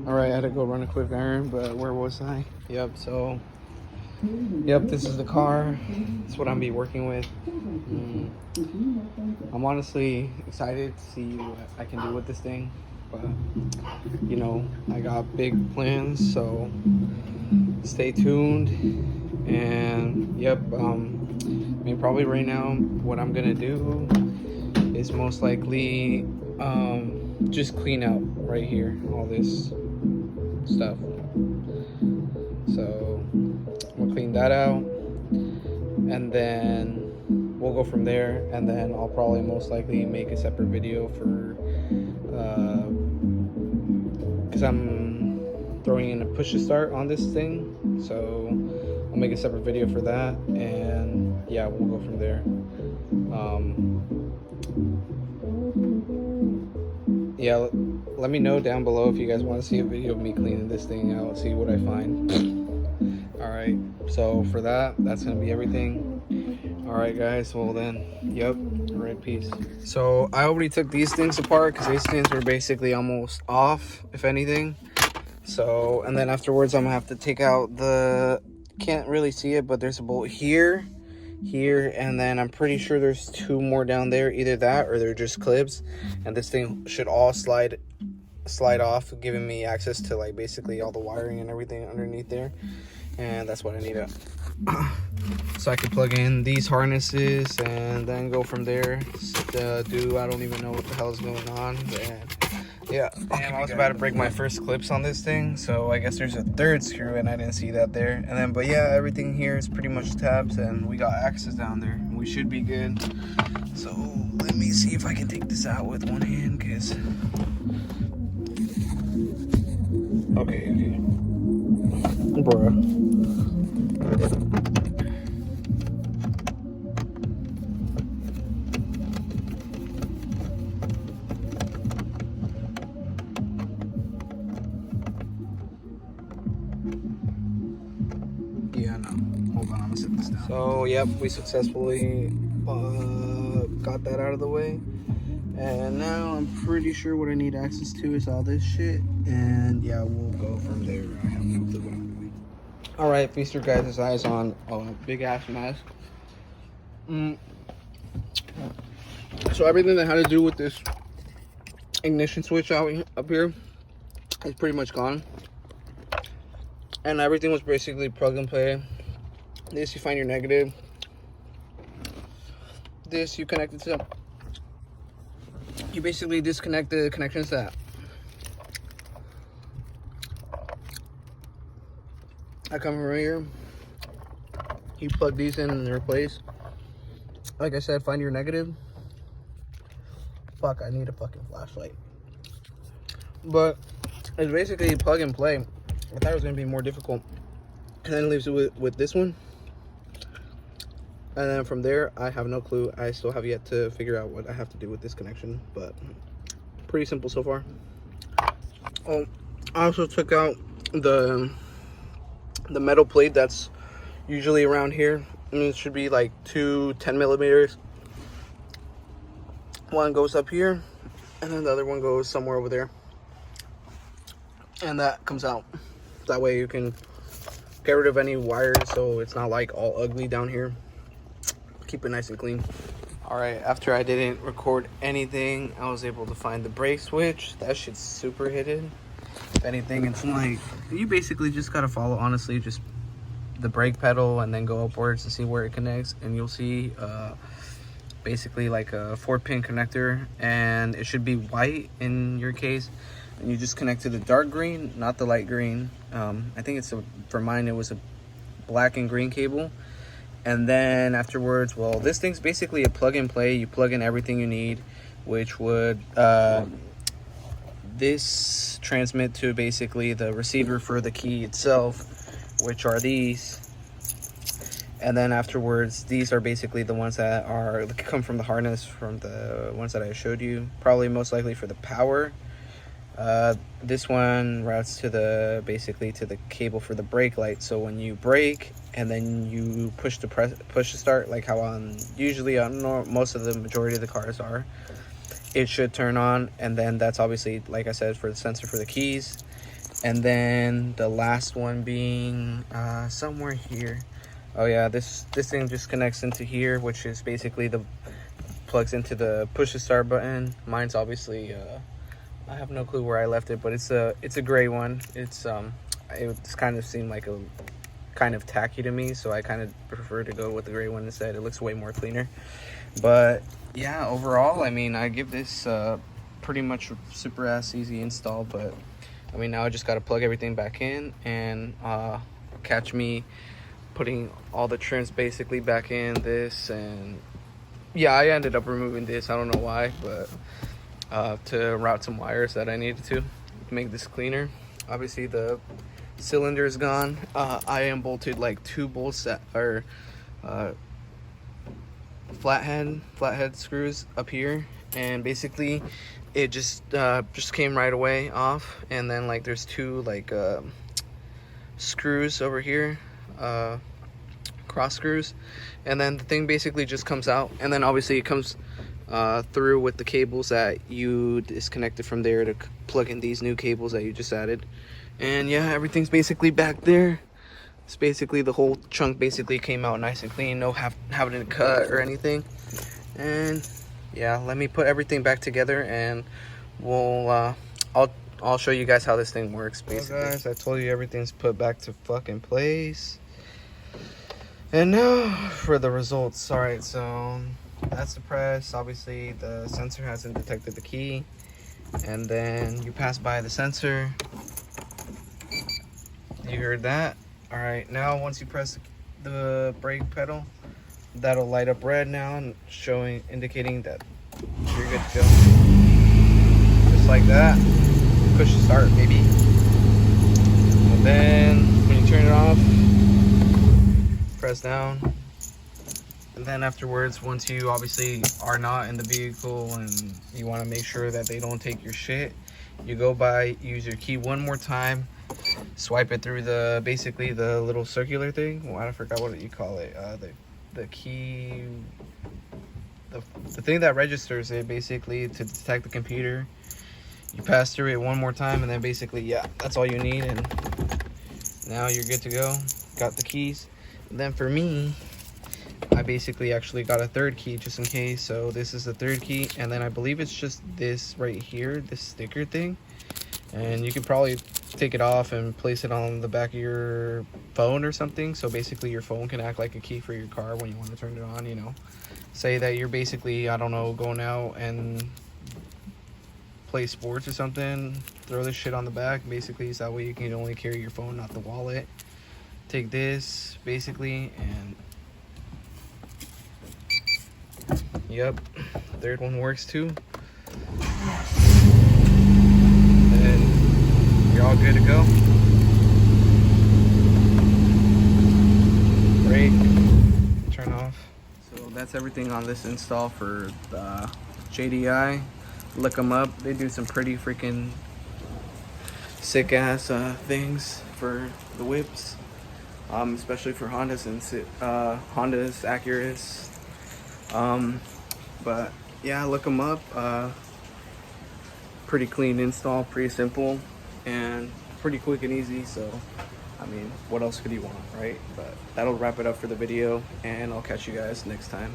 All right, I had to go run a quick errand, but where was I? Yep, so, this is the car. That's what I'm be working with. I'm honestly excited to see what I can do with this thing, but, you know, I got big plans, so stay tuned. And, I mean, probably right now, what I'm gonna do is most likely just clean out right here, all this stuff. So we'll clean that out, and then we'll go from there. And then I'll probably most likely make a separate video for because I'm throwing in a push to start on this thing, so I'll make a separate video for that, and yeah, we'll go from there. Yeah, let me know down below if you guys want to see a video of me cleaning this thing out, see what I find. Alright, so for that's gonna be everything. Alright guys, well then, alright, peace. So I already took these things apart because these things were basically almost off, if anything. So, and then afterwards I'm gonna have to take out the, can't really see it, but there's a bolt here, and then I'm pretty sure there's two more down there, either that or they're just clips, and this thing should all slide off, giving me access to like basically all the wiring and everything underneath there. And that's what I need so I can plug in these harnesses and then go from there. I don't even know what the hell is going on, and yeah, I was about to break my first clips on this thing, so I guess there's a third screw and I didn't see that there. And then, but yeah, everything here is pretty much tabs, and we got access down there. We should be good. So let me see if I can take this out with one hand, cause okay, bruh. Yeah, no. Hold on, I'm gonna set this down. So, yep, we successfully got that out of the way. And now I'm pretty sure what I need access to is all this shit. And yeah, we'll go from there. I have no clue what I'm doing. Alright, feast your guys' eyes on a big ass mess. So everything that had to do with this ignition switch up here is pretty much gone. And everything was basically plug and play. This, you find your negative. This, you connect it to. You basically disconnect the connections that I come from right here. You plug these in and they're replaced. Like I said, find your negative. Fuck, I need a fucking flashlight. But it's basically plug and play. I thought it was gonna be more difficult. And then it leaves it with this one. And then from there, I have no clue. I still have yet to figure out what I have to do with this connection, but pretty simple so far. Oh, I also took out the metal plate that's usually around here. I mean, it should be like two 10mm. One goes up here, and then the other one goes somewhere over there. And that comes out. That way you can get rid of any wires so it's not like all ugly down here. Keep it nice and clean. All right, after I didn't record anything, I was able to find the brake switch. That shit's super hidden. If anything, it's like, you basically just gotta follow, honestly, just the brake pedal and then go upwards to see where it connects, and you'll see basically like a 4-pin connector, and it should be white in your case, and you just connect to the dark green, not the light green. I think for mine it was a black and green cable. And then afterwards, well, this thing's basically a plug and play. You plug in everything you need, which would this transmit to basically the receiver for the key itself, which are these. And then afterwards, these are basically the ones that come from the harness from the ones that I showed you, probably most likely for the power. This one routes to basically to the cable for the brake light. So when you brake and then you push to start, like how usually on most of the majority of the cars are, it should turn on. And then that's obviously, like I said, for the sensor for the keys. And then the last one being somewhere here. Oh yeah, this thing just connects into here, which is basically the plugs into the push to start button. Mine's obviously I have no clue where I left it, but it's a gray one. It's kind of seemed like a kind of tacky to me, so I kind of prefer to go with the gray one instead. It looks way more cleaner. But yeah, overall, I mean, I give this pretty much super ass easy install. But I mean, now I just got to plug everything back in and catch me putting all the trims basically back in this. And yeah, I ended up removing this, I don't know why, but to route some wires that I needed to make this cleaner. Obviously the cylinder is gone. I am bolted like 2 bolts that are flathead screws up here, and basically it just came right away off. And then like there's 2 like screws over here, cross screws, and then the thing basically just comes out, and then obviously it comes through with the cables that you disconnected from there to plug in these new cables that you just added. And yeah, everything's basically back there. It's basically the whole chunk basically came out nice and clean, no having to cut or anything. And yeah, let me put everything back together, and we'll I'll show you guys how this thing works basically. Well, guys, I told you everything's put back to fucking place. And now for the results. All right, so that's the press. Obviously the sensor hasn't detected the key, and then you pass by the sensor. You heard that. All right, now once you press the brake pedal, that'll light up red now and indicating that you're good to go. Just like that. Push start, baby. And then when you turn it off, press down. And then afterwards, once you obviously are not in the vehicle and you want to make sure that they don't take your shit, you go by, use your key one more time, swipe it through the basically the little circular thing. Well, I forgot what you call it. The key, the thing that registers it basically to detect the computer. You pass through it one more time, and then basically, yeah, that's all you need, and now you're good to go. Got the keys. And then for me, I basically actually got a 3rd key just in case. So this is the 3rd key, and then I believe it's just this right here, this sticker thing. And you could probably take it off and place it on the back of your phone or something, so basically your phone can act like a key for your car when you want to turn it on. You know, say that you're basically, I don't know, going out and play sports or something, throw this shit on the back basically, so that way you can only carry your phone, not the wallet. Take this basically, and yep, 3rd one works too. And you're all good to go. Brake, turn off. So that's everything on this install for the JDI. Look them up. They do some pretty freaking sick ass things for the whips, especially for Hondas and Hondas, Acuras. But yeah, look them up. Pretty clean install, pretty simple, and pretty quick and easy. So I mean, what else could you want, right? But that'll wrap it up for the video, and I'll catch you guys next time.